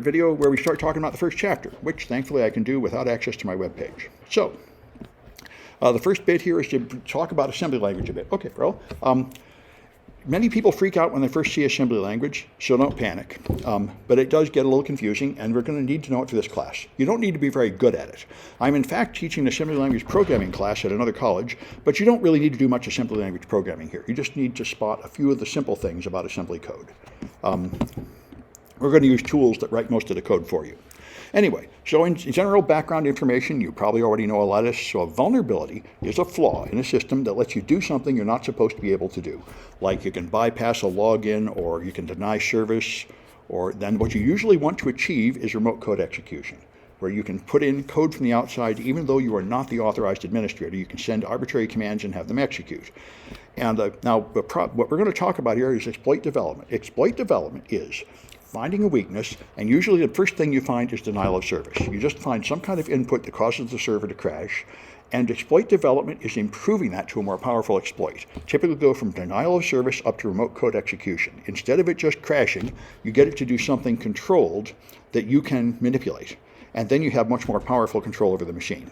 Video where we start talking about the first chapter, which thankfully I can do without access to my webpage. So, the first bit here is to talk about assembly language a bit. Okay, bro. Many people freak out when they first see assembly language, so don't panic. But it does get a little confusing, and we're going to need to know it for this class. You don't need to be very good at it. I'm in fact teaching an assembly language programming class at another college, but you don't really need to do much assembly language programming here. You just need to spot a few of the simple things about assembly code. We're going to use tools that write most of the code for you. Anyway, so in general background information, you probably already know a lot of this. So a vulnerability is a flaw in a system that lets you do something you're not supposed to be able to do. Like you can bypass a login, or you can deny service, or then what you usually want to achieve is remote code execution, where you can put in code from the outside even though you are not the authorized administrator. You can send arbitrary commands and have them execute. And now what we're going to talk about here is exploit development. Exploit development is finding a weakness, and usually the first thing you find is denial of service. You just find some kind of input that causes the server to crash, and exploit development is improving that to a more powerful exploit. Typically go from denial of service up to remote code execution. Instead of it just crashing, you get it to do something controlled that you can manipulate, and then you have much more powerful control over the machine.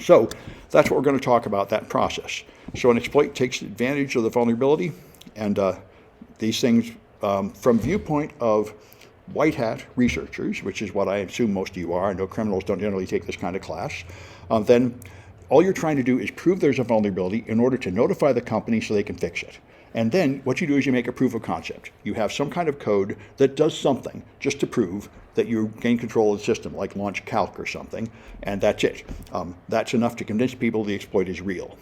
So that's what we're going to talk about, that process. So an exploit takes advantage of the vulnerability, and these things from viewpoint of white hat researchers, which is what I assume most of you are. I know criminals don't generally take this kind of class. Then all you're trying to do is prove there's a vulnerability in order to notify the company so they can fix it. And then what you do is you make a proof of concept. You have some kind of code that does something just to prove that you gain control of the system, like launch calc or something, and that's it. That's enough to convince people the exploit is real.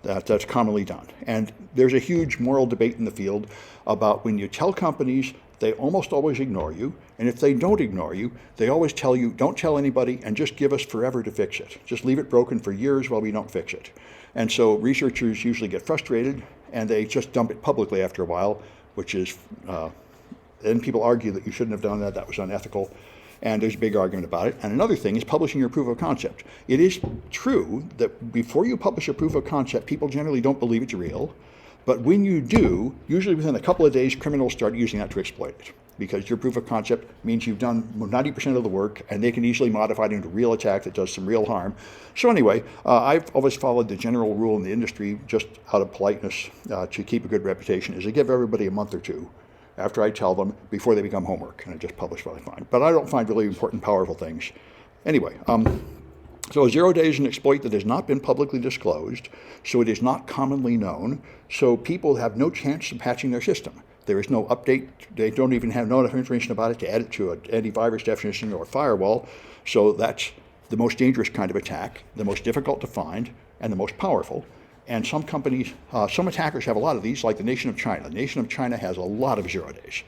That's commonly done. And there's a huge moral debate in the field about when you tell companies, they almost always ignore you. And if they don't ignore you, they always tell you, don't tell anybody and just give us forever to fix it. Just leave it broken for years while we don't fix it. And so researchers usually get frustrated and they just dump it publicly after a while, which is, then people argue that you shouldn't have done that, that was unethical. And there's a big argument about it. And another thing is publishing your proof of concept. It is true that before you publish a proof of concept, people generally don't believe it's real. But when you do, usually within a couple of days, criminals start using that to exploit it. Because your proof of concept means you've done 90% of the work, and they can easily modify it into a real attack that does some real harm. So anyway, I've always followed the general rule in the industry, just out of politeness, to keep a good reputation, is to give everybody a month or two after I tell them before they become homework, and I just publish what I find. But I don't find really important, powerful things. Anyway, so 0 day is an exploit that has not been publicly disclosed, so it is not commonly known, so people have no chance of patching their system. There is no update. They don't even have enough information about it to add it to an antivirus definition or a firewall, so that's the most dangerous kind of attack, the most difficult to find, and the most powerful. And some companies, some attackers have a lot of these, like the nation of China. The nation of China has a lot of 0 days.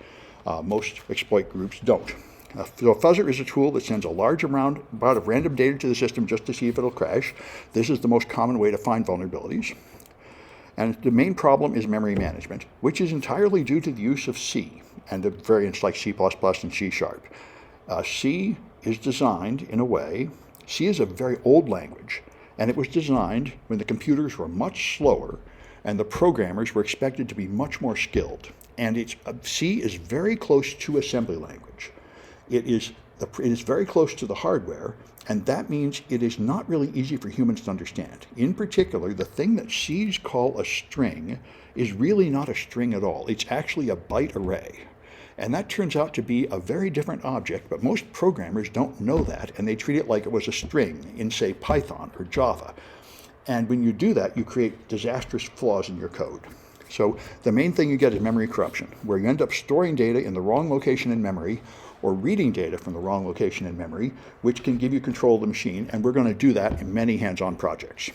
Most exploit groups don't. So a fuzzer is a tool that sends a large amount of random data to the system just to see if it'll crash. This is the most common way to find vulnerabilities. And the main problem is memory management, which is entirely due to the use of C and the variants like C++ and C#. C is designed in a way, C is a very old language, and it was designed when the computers were much slower and the programmers were expected to be much more skilled. And C is very close to assembly language. It is very close to the hardware, and that means it is not really easy for humans to understand. In particular, the thing that C's call a string is really not a string at all. It's actually a byte array. And that turns out to be a very different object, but most programmers don't know that, and they treat it like it was a string in, say, Python or Java. And when you do that, you create disastrous flaws in your code. So the main thing you get is memory corruption, where you end up storing data in the wrong location in memory, or reading data from the wrong location in memory, which can give you control of the machine, and we're going to do that in many hands-on projects.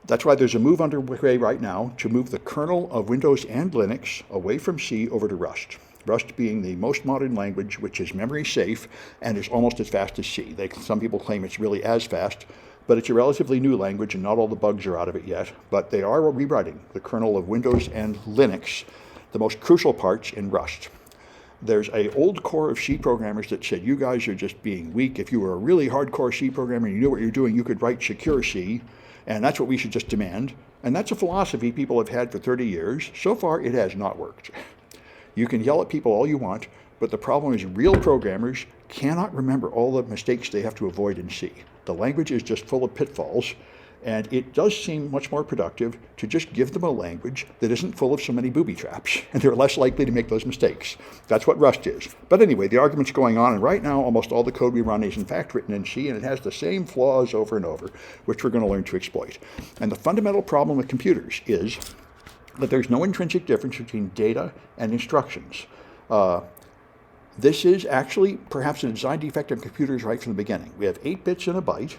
That's why there's a move underway right now to move the kernel of Windows and Linux away from C over to Rust. Rust being the most modern language, which is memory safe and is almost as fast as C. Some people claim it's really as fast, but it's a relatively new language and not all the bugs are out of it yet. But they are rewriting the kernel of Windows and Linux, the most crucial parts in Rust. There's an old core of C programmers that said, you guys are just being weak. If you were a really hardcore C programmer and you knew what you're doing, you could write secure C, and that's what we should just demand. And that's a philosophy people have had for 30 years. So far, it has not worked. You can yell at people all you want, but the problem is real programmers cannot remember all the mistakes they have to avoid in C. The language is just full of pitfalls, and it does seem much more productive to just give them a language that isn't full of so many booby traps, and they're less likely to make those mistakes. That's what Rust is. But anyway, the argument's going on, and right now almost all the code we run is in fact written in C, and it has the same flaws over and over, which we're going to learn to exploit. And the fundamental problem with computers is that there's no intrinsic difference between data and instructions. This is actually perhaps a design defect of computers right from the beginning. We have 8 bits in a byte,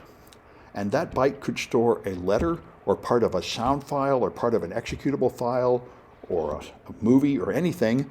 and that byte could store a letter or part of a sound file or part of an executable file or a movie or anything,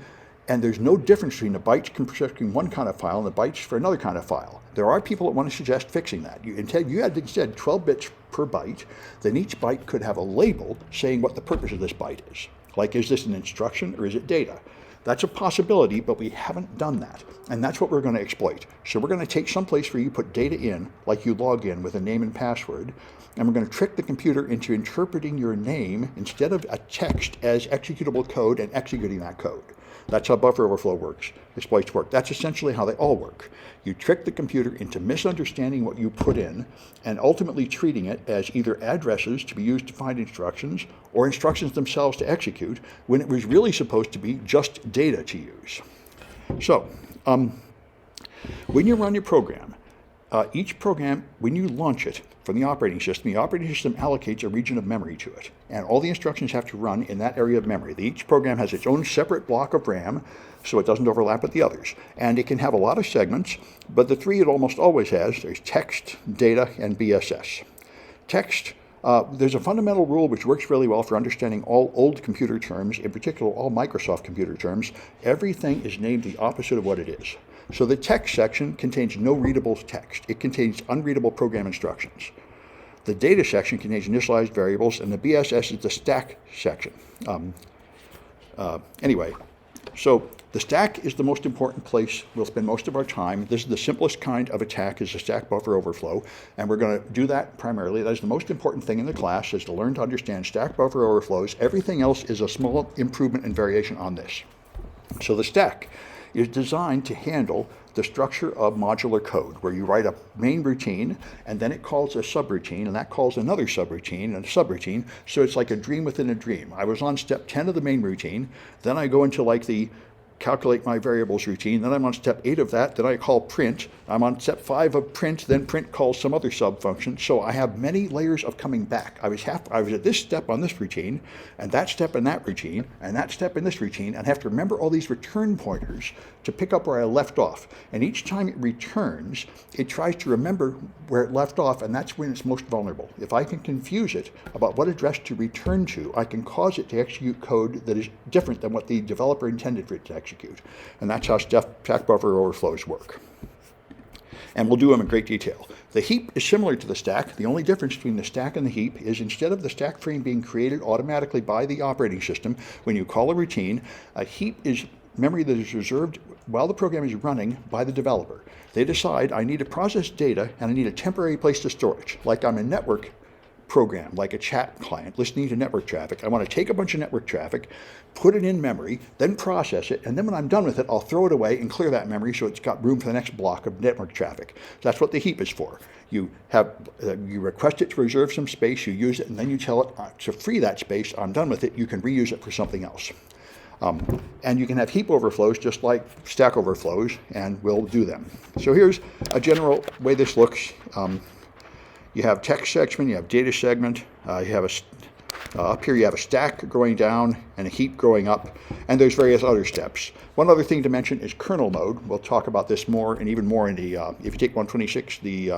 and there's no difference between the bytes constructing one kind of file and the bytes for another kind of file. There are people that want to suggest fixing that. You had instead 12 bits per byte, then each byte could have a label saying what the purpose of this byte is. Like, is this an instruction or is it data? That's a possibility, but we haven't done that. And that's what we're going to exploit. So we're going to take some place where you put data in, like you log in with a name and password, and we're going to trick the computer into interpreting your name instead of a text as executable code and executing that code. That's how buffer overflow works, exploits work. That's essentially how they all work. You trick the computer into misunderstanding what you put in and ultimately treating it as either addresses to be used to find instructions or instructions themselves to execute when it was really supposed to be just data to use. So, when you run your program, each program, when you launch it from the operating system allocates a region of memory to it. And all the instructions have to run in that area of memory. Each program has its own separate block of RAM, so it doesn't overlap with the others. And it can have a lot of segments, but the 3 it almost always has, there's text, data, and BSS. Text, there's a fundamental rule which works really well for understanding all old computer terms, in particular all Microsoft computer terms. Everything is named the opposite of what it is. So the text section contains no readable text. It contains unreadable program instructions. The data section contains initialized variables, and the BSS is the stack section. Anyway, so the stack is the most important place we'll spend most of our time. This is the simplest kind of attack, is a stack buffer overflow, and we're going to do that primarily. That is the most important thing in the class, is to learn to understand stack buffer overflows. Everything else is a small improvement and variation on this. So the stack is designed to handle the structure of modular code, where you write a main routine, and then it calls a subroutine, and that calls another subroutine, and a subroutine, so it's like a dream within a dream. I was on step 10 of the main routine, then I go into like the calculate my variables routine, then I'm on step 8 of that, then I call print, I'm on step 5 of print, then print calls some other sub function, so I have many layers of coming back. I was at this step on this routine, and that step in that routine, and that step in this routine, and have to remember all these return pointers to pick up where I left off. And each time it returns, it tries to remember where it left off, and that's when it's most vulnerable. If I can confuse it about what address to return to, I can cause it to execute code that is different than what the developer intended for it to execute. And that's how stack buffer overflows work. And we'll do them in great detail. The heap is similar to the stack. The only difference between the stack and the heap is instead of the stack frame being created automatically by the operating system when you call a routine, a heap is memory that is reserved while the program is running by the developer. They decide, I need to process data and I need a temporary place to store it. Like I'm a network program, like a chat client listening to network traffic. I want to take a bunch of network traffic, put it in memory, then process it, and then when I'm done with it, I'll throw it away and clear that memory so it's got room for the next block of network traffic. That's what the heap is for. You request it to reserve some space, you use it, and then you tell it to free that space. I'm done with it. You can reuse it for something else. And you can have heap overflows just like stack overflows, and we'll do them. So here's a general way this looks. You have text segment, you have data segment, you have up here you have a stack growing down and a heap growing up, and there's various other steps. One other thing to mention is kernel mode. We'll talk about this more and even more in the, if you take 126, the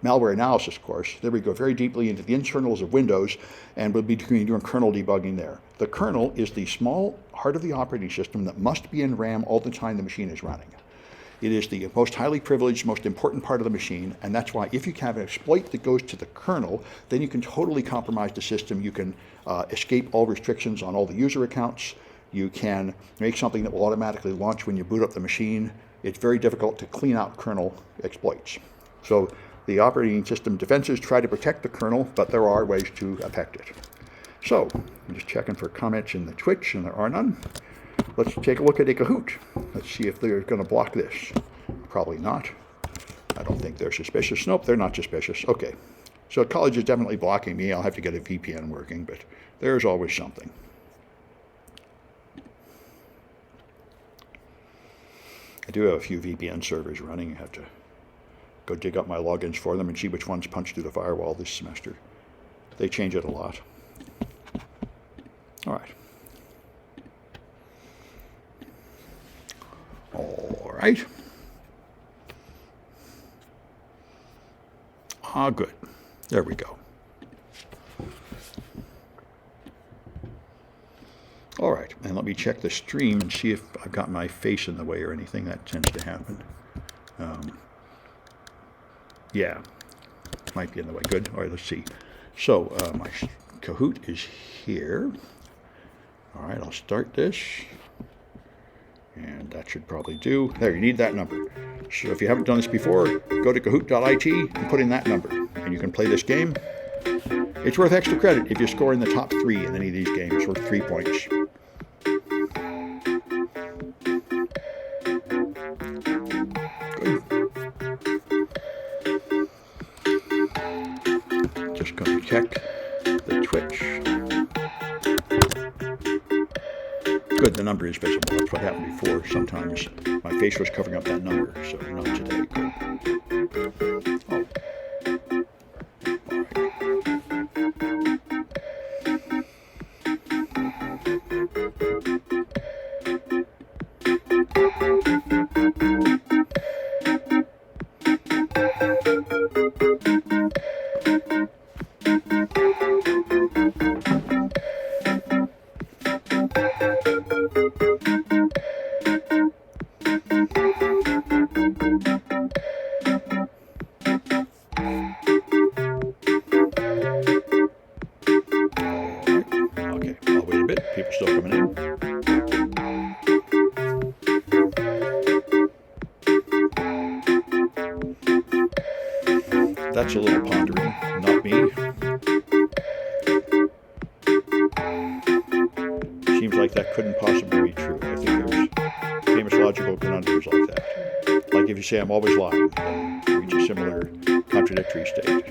malware analysis course. There we go very deeply into the internals of Windows, and we'll be doing kernel debugging there. The kernel is the small heart of the operating system that must be in RAM all the time the machine is running. It is the most highly privileged, most important part of the machine, and that's why if you have an exploit that goes to the kernel, then you can totally compromise the system. You can escape all restrictions on all the user accounts. You can make something that will automatically launch when you boot up the machine. It's very difficult to clean out kernel exploits. So the operating system defenses try to protect the kernel, but there are ways to affect it. So I'm just checking for comments in the Twitch, and there are none. let's take a look at a Kahoot. Let's see if they're going to block this. Probably not. I don't think they're suspicious. Nope, they're not suspicious. Okay. So college is definitely blocking me. I'll have to get a VPN working, but there's always something. I do have a few VPN servers running. I have to go dig up my logins for them and see which ones punch through the firewall this semester. They change it a lot. All right. All right. Ah, good. There we go. All right, and let me check the stream and see if I've got my face in the way or anything. That tends to happen. Yeah, might be in the way. Good. All right, let's see. So my Kahoot is here. All right, I'll start this. And that should probably do. There, you need that number. So if you haven't done this before, go to kahoot.it and put in that number. And you can play this game. It's worth extra credit if you score in the top 3 in any of these games, worth 3 points. Good. Just going to check the Twitch. Good, the number is visible. That's what happened before. Sometimes my face was covering up that number, so not today. Good. Oh. That's a little pondering, not me. Seems like that couldn't possibly be true. I think there's famous logical conundrums like that. Like if you say I'm always lying, then you reach a similar contradictory state.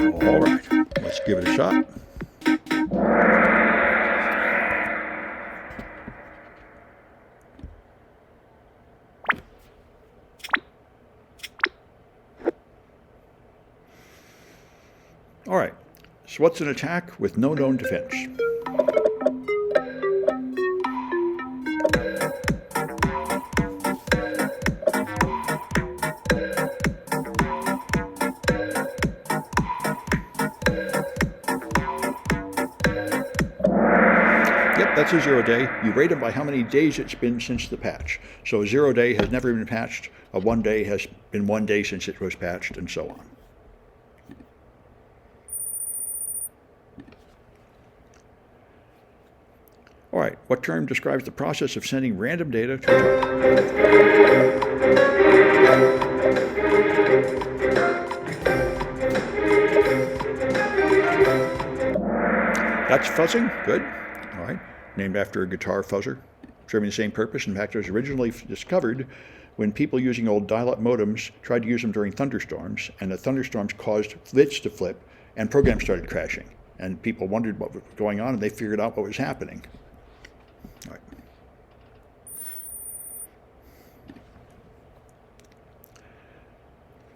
All right, let's give it a shot. All right, so what's an attack with no known defense? Yep, that's a 0 day. You rate them by how many days it's been since the patch. So a 0 day has never been patched, a 1 day has been 1 day since it was patched, and so on. All right, what term describes the process of sending random data to a target? That's fuzzing. Good. All right. Named after a guitar fuzzer, serving the same purpose. In fact, it was originally discovered when people using old dial-up modems tried to use them during thunderstorms, and the thunderstorms caused bits to flip, and programs started crashing. And people wondered what was going on, and they figured out what was happening. All right.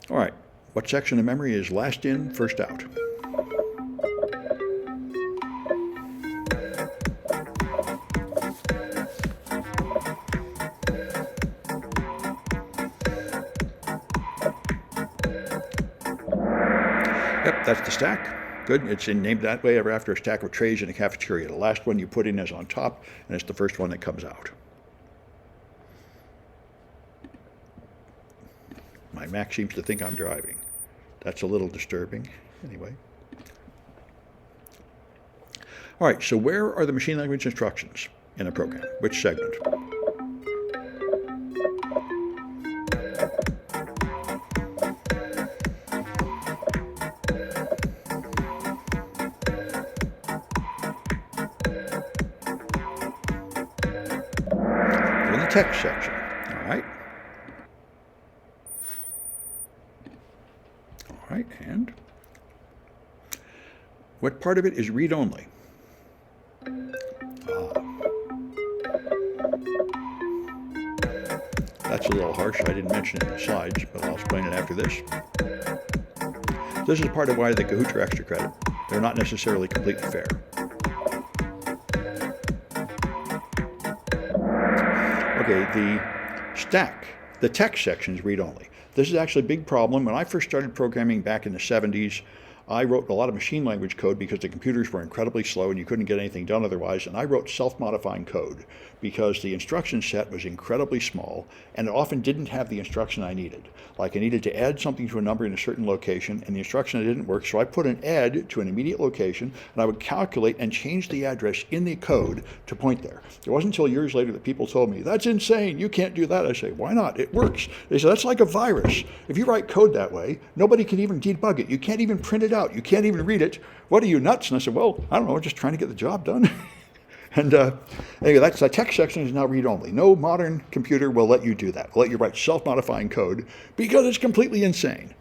All right. What section of memory is last in, first out? Yep, that's the stack. Good. It's named that way after a stack of trays in a cafeteria. The last one you put in is on top, and it's the first one that comes out. My Mac seems to think I'm driving. That's a little disturbing. Anyway. All right, so where are the machine language instructions in a program? Which segment? the text section. All right. All right, and what part of it is read-only? That's a little harsh. I didn't mention it in the slides, but I'll explain it after this. This is part of why the Kahoots are extra credit. They're not necessarily completely fair. Okay, the stack, the text section is read-only. This is actually a big problem. When I first started programming back in the 70s, I wrote a lot of machine language code because the computers were incredibly slow and you couldn't get anything done otherwise. And I wrote self-modifying code because the instruction set was incredibly small and it often didn't have the instruction I needed. Like I needed to add something to a number in a certain location and the instruction didn't work. So I put an add to an immediate location and I would calculate and change the address in the code to point there. It wasn't until years later that people told me, that's insane, you can't do that. I say, why not? It works. They say, that's like a virus. If you write code that way, nobody can even debug it. You can't even print it out. You can't even read it. What are you, nuts? And I said, well, I don't know, just trying to get the job done. And anyway, that's the text section is now read-only. No modern computer will let you do that. Will let you write self-modifying code because it's completely insane.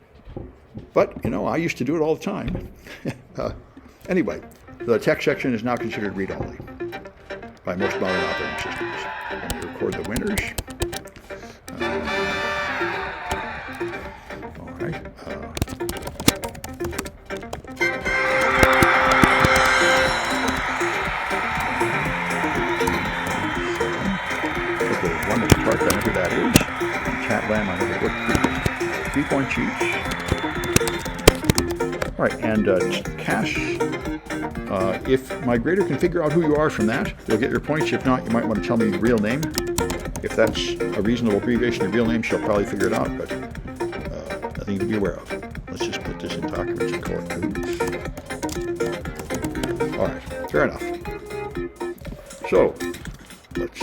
But, you know, I used to do it all the time. Anyway, the text section is now considered read-only by most modern operating systems. Let me record the winners. All right. Part, whatever that is. Chatland, I never looked. 3 points each. All right, and cash. If my grader can figure out who you are from that, you'll get your points. If not, you might want to tell me your real name. If that's a reasonable abbreviation of your real name, she'll probably figure it out, but nothing to be aware of. Let's just put this in documents and call it Kahoots. All right, fair enough. So, let's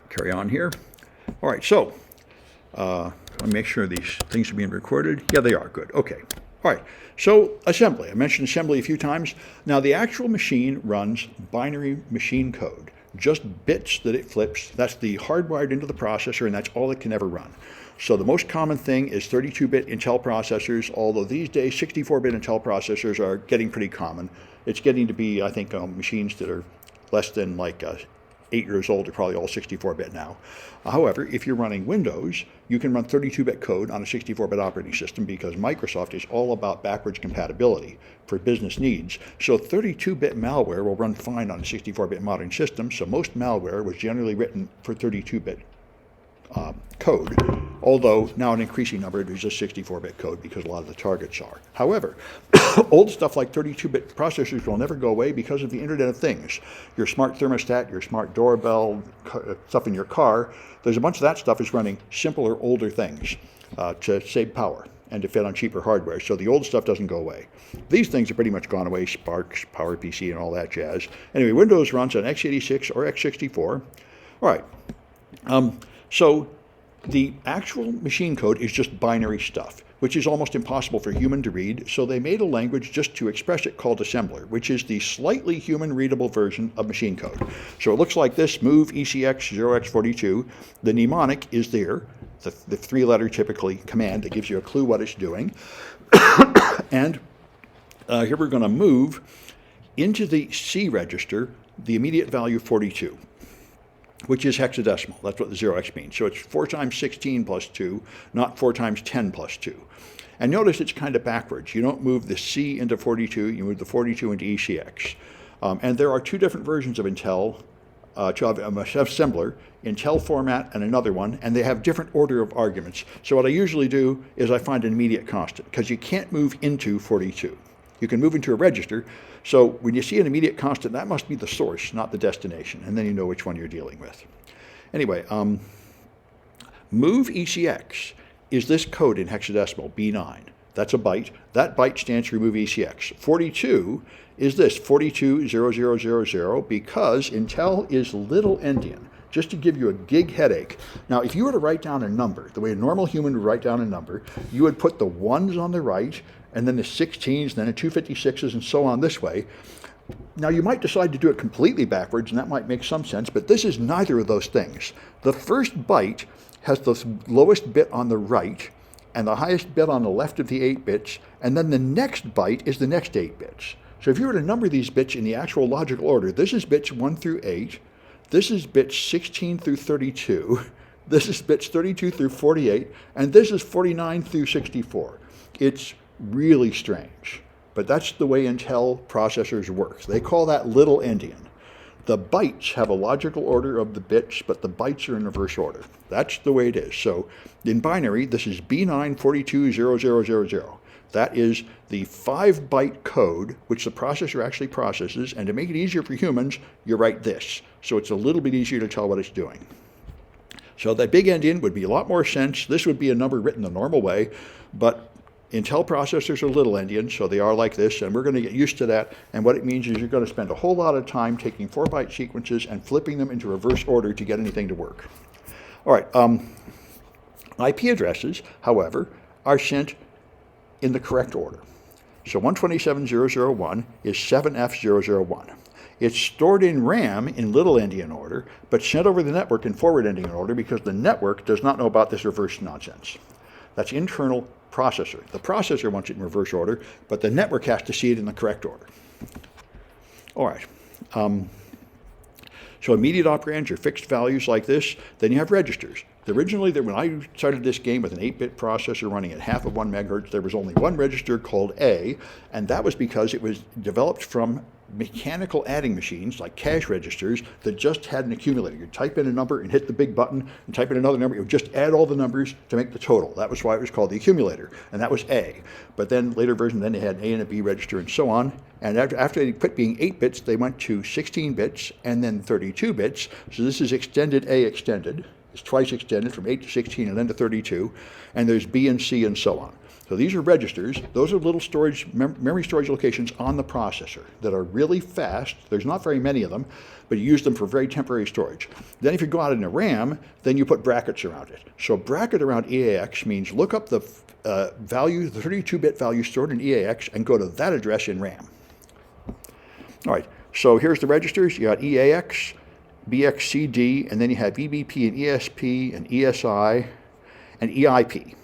carry on here. All right, so let me make sure these things are being recorded. Yeah, they are. Good. Okay. All right. So assembly. I mentioned assembly a few times. Now the actual machine runs binary machine code, just bits that it flips. That's the hardwired into the processor, and that's all it can ever run. So the most common thing is 32-bit Intel processors, although these days 64-bit Intel processors are getting pretty common. It's getting to be, I think, machines that are less than like 8 years old are probably all 64-bit now. However, if you're running Windows, you can run 32-bit code on a 64-bit operating system because Microsoft is all about backwards compatibility for business needs. So 32-bit malware will run fine on a 64-bit modern system, so most malware was generally written for 32-bit code, although now an increasing number is just 64-bit code because a lot of the targets are. However, old stuff like 32-bit processors will never go away because of the Internet of Things. Your smart thermostat, your smart doorbell, stuff in your car, there's a bunch of that stuff is running simpler, older things to save power and to fit on cheaper hardware. So the old stuff doesn't go away. These things are pretty much gone away, Sparks, PowerPC, and all that jazz. Anyway, Windows runs on x86 or x64. All right. So the actual machine code is just binary stuff, which is almost impossible for a human to read, so they made a language just to express it called assembler, which is the slightly human-readable version of machine code. So it looks like this, move ECX 0x42. The mnemonic is there, the three-letter typically command that gives you a clue what it's doing. And here we're going to move into the C register the immediate value 42. Which is hexadecimal. That's what the 0x means. So it's 4 times 16 plus 2, not 4 times 10 plus 2. And notice it's kind of backwards. You don't move the C into 42, you move the 42 into ECX. And there are 2 different versions of Intel, assembler, Intel format and another one, and they have different order of arguments. So what I usually do is I find an immediate constant, because you can't move into 42. You can move into a register. So when you see an immediate constant, that must be the source, not the destination, and then you know which one you're dealing with. Anyway, move ECX is this code in hexadecimal, B9. That's a byte. That byte stands for move ECX. 42 is this, 420000, because Intel is little endian, just to give you a gig headache. Now, if you were to write down a number, the way a normal human would write down a number, you would put the 1s on the right, and then the 16s, then the 256s, and so on this way. Now, you might decide to do it completely backwards, and that might make some sense, but this is neither of those things. The first byte has the lowest bit on the right and the highest bit on the left of the 8 bits, and then the next byte is the next 8 bits. So if you were to number these bits in the actual logical order, this is bits 1 through 8, this is bits 16 through 32, this is bits 32 through 48, and this is 49 through 64. It's really strange, but that's the way Intel processors work. They call that little endian. The bytes have a logical order of the bits, but the bytes are in reverse order. That's the way it is. So in binary, this is B9420000. That is the 5-byte code which the processor actually processes, and to make it easier for humans, you write this. So it's a little bit easier to tell what it's doing. So that big endian would be a lot more sense. This would be a number written the normal way, but Intel processors are little endian, so they are like this, and we're going to get used to that. And what it means is you're going to spend a whole lot of time taking 4-byte sequences and flipping them into reverse order to get anything to work. All right, IP addresses, however, are sent in the correct order. So 127.0.0.1 is 7F001. It's stored in RAM in little endian order, but sent over the network in forward endian order because the network does not know about this reverse nonsense. That's internal processor. The processor wants it in reverse order, but the network has to see it in the correct order. All right. So immediate operands are fixed values like this. Then you have registers. Originally, when I started this game with an 8-bit processor running at half of 1 megahertz, there was only one register called A, and that was because it was developed from mechanical adding machines like cash registers that just had an accumulator. You'd type in a number and hit the big button and type in another number. It would just add all the numbers to make the total. That was why it was called the accumulator, and that was A. But then later versions, then they had an A and a B register and so on. And after they quit being 8 bits, they went to 16 bits and then 32 bits. So this is extended A extended. It's twice extended from 8 to 16 and then to 32. And there's B and C and so on. So these are registers. Those are little storage, memory storage locations on the processor that are really fast. There's not very many of them, but you use them for very temporary storage. Then if you go out into RAM, then you put brackets around it. So bracket around EAX means look up the value, the 32-bit value stored in EAX, and go to that address in RAM. All right, so here's the registers. You got EAX, BXCD, and then you have EBP and ESP and ESI and EIP.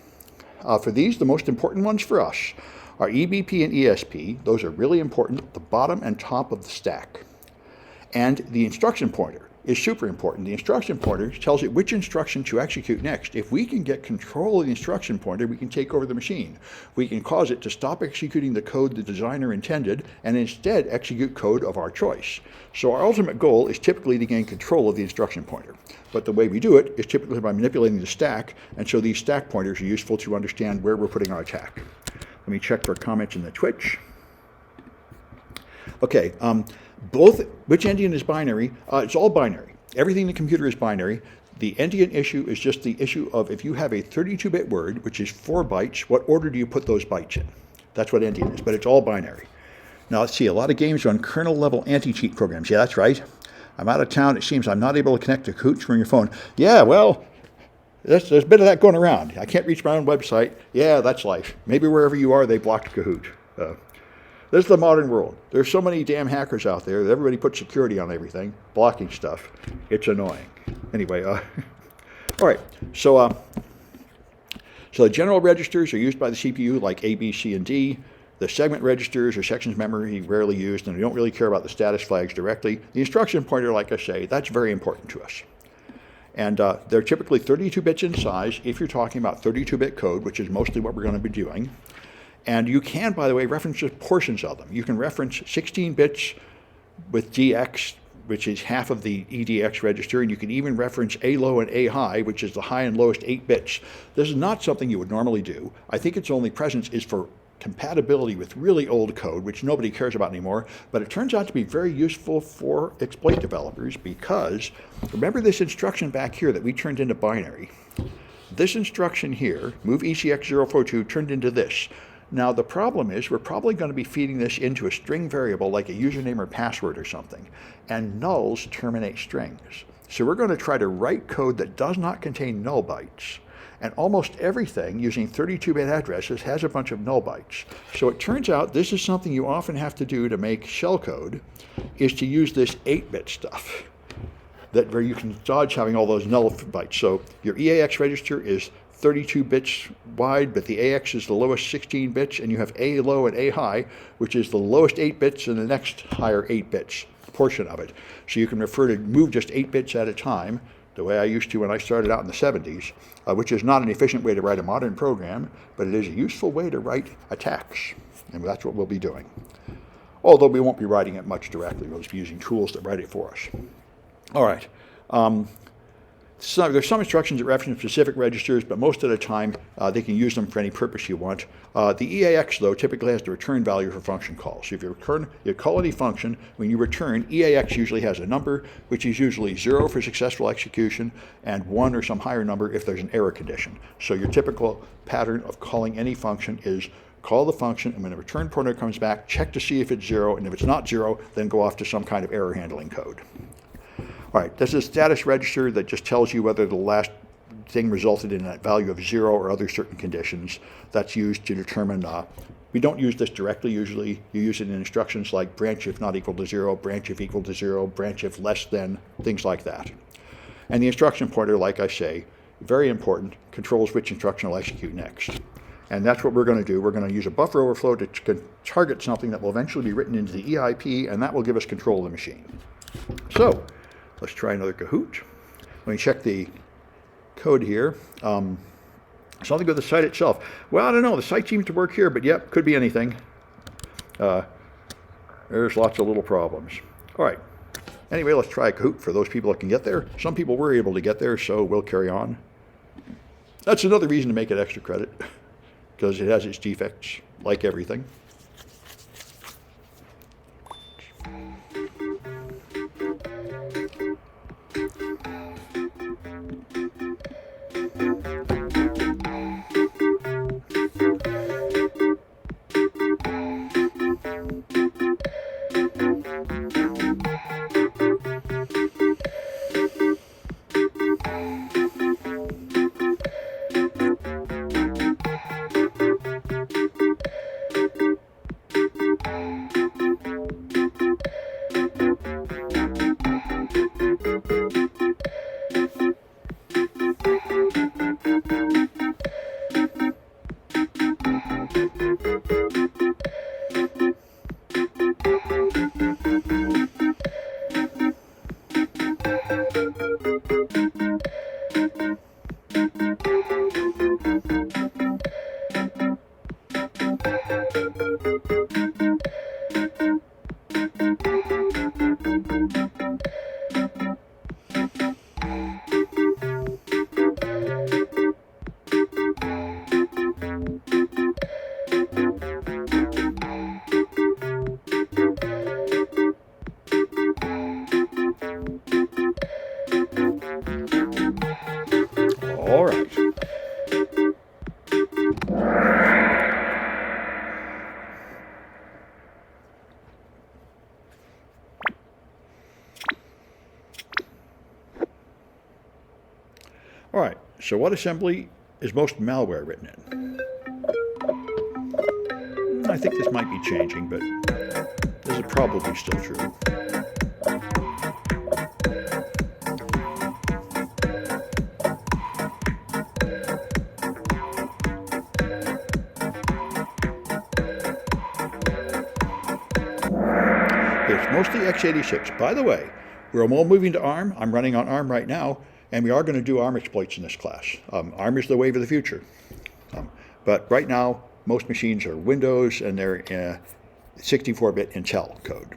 For these, the most important ones for us are EBP and ESP. Those are really important, the bottom and top of the stack. And the instruction pointer is super important. The instruction pointer tells it which instruction to execute next. If we can get control of the instruction pointer, we can take over the machine. We can cause it to stop executing the code the designer intended and instead execute code of our choice. So our ultimate goal is typically to gain control of the instruction pointer. But the way we do it is typically by manipulating the stack, and so these stack pointers are useful to understand where we're putting our attack. Let me check for comments in the Twitch. Okay, which endian is binary? It's all binary. Everything in the computer is binary. The endian issue is just the issue of if you have a 32-bit word, which is 4 bytes, what order do you put those bytes in? That's what endian is, but it's all binary. Now let's see, a lot of games run kernel-level anti-cheat programs. Yeah, that's right. I'm out of town. It seems I'm not able to connect to Kahoots from your phone. Yeah, well, there's a bit of that going around. I can't reach my own website. Yeah, that's life. Maybe wherever you are, they blocked Kahoot. This is the modern world. There's so many damn hackers out there that everybody puts security on everything, blocking stuff. It's annoying. Anyway, all right. So the general registers are used by the CPU like A, B, C, and D. The segment registers or sections memory rarely used, and we don't really care about the status flags directly. The instruction pointer, like I say, that's very important to us. And they're typically 32 bits in size if you're talking about 32-bit code, which is mostly what we're going to be doing. And you can, by the way, reference just portions of them. You can reference 16 bits with DX, which is half of the EDX register, and you can even reference A low and A high, which is the high and lowest 8 bits. This is not something you would normally do. I think its only presence is for compatibility with really old code, which nobody cares about anymore, but it turns out to be very useful for exploit developers because, remember this instruction back here that we turned into binary? This instruction here, move ECX042, turned into this. Now the problem is we're probably going to be feeding this into a string variable like a username or password or something, and nulls terminate strings. So we're going to try to write code that does not contain null bytes. And almost everything using 32-bit addresses has a bunch of null bytes. So it turns out this is something you often have to do to make shellcode, is to use this 8-bit stuff, that where you can dodge having all those null bytes. So your EAX register is 32 bits wide, but the AX is the lowest 16 bits, and you have A low and A high, which is the lowest 8 bits and the next higher 8 bits portion of it. So you can refer to move just 8 bits at a time, the way I used to when I started out in the 70s, which is not an efficient way to write a modern program, but it is a useful way to write attacks, and that's what we'll be doing. Although we won't be writing it much directly, we'll just be using tools that write it for us. All right. So there's some instructions that reference specific registers, but most of the time they can use them for any purpose you want. The EAX, though, typically has the return value for function calls. So if you call any function, when you return, EAX usually has a number, which is usually 0 for successful execution and 1 or some higher number if there's an error condition. So your typical pattern of calling any function is call the function, and when the return pointer comes back, check to see if it's 0, and if it's not 0, then go off to some kind of error handling code. All right, this is a status register that just tells you whether the last thing resulted in a value of 0 or other certain conditions. That's used to determine, we don't use this directly usually. You use it in instructions like branch if not equal to 0, branch if equal to 0, branch if less than, things like that. And the instruction pointer, like I say, very important, controls which instruction will execute next. And that's what we're going to do. We're going to use a buffer overflow to target something that will eventually be written into the EIP, and that will give us control of the machine. So, let's try another Kahoot. Let me check the code here. Something with the site itself. Well, I don't know. The site seems to work here, but yep, could be anything. There's lots of little problems. All right. Anyway, let's try a Kahoot for those people that can get there. Some people were able to get there, so we'll carry on. That's another reason to make it extra credit, because it has its defects, like everything. All right. All right, so what assembly is most malware written in? I think this might be changing, but this is probably still true. It's mostly x86. By the way, we're all moving to ARM. I'm running on ARM right now, and we are going to do ARM exploits in this class. ARM is the wave of the future. But right now, most machines are Windows, and they're 64-bit Intel code.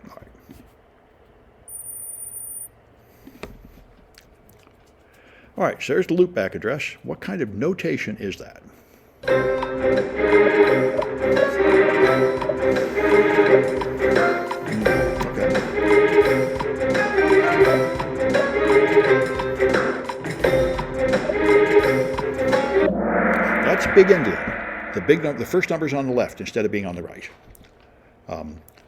All right. All right, so there's the loopback address. What kind of notation is that? That's big endian. The first number is on the left instead of being on the right.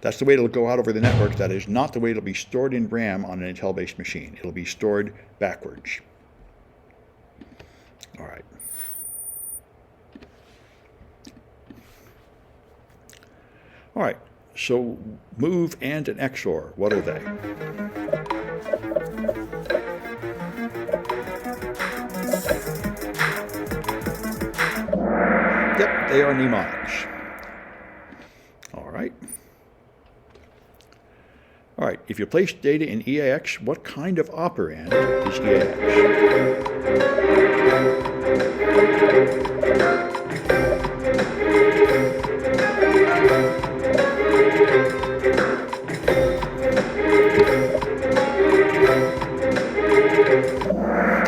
That's the way it'll go out over the network. That is not the way it'll be stored in RAM on an Intel-based machine. It'll be stored backwards. All right. All right, so move and an XOR, what are they? Yep, they are mnemonics. All right. All right, if you place data in EAX, what kind of operand is EAX?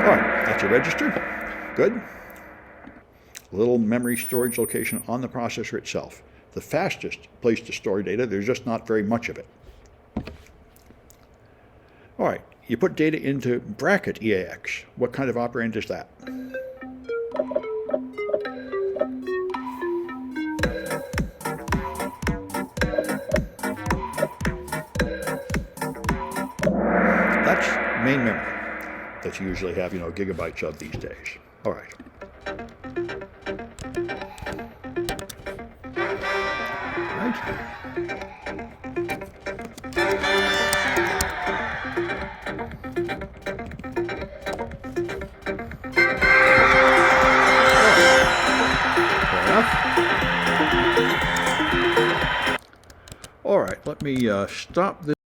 All right, that's a register. Good. Little memory storage location on the processor itself. The fastest place to store data, there's just not very much of it. All right, you put data into bracket EAX. What kind of operand is that? That's main memory that you usually have, gigabytes of these days. All right. All right, let me stop this.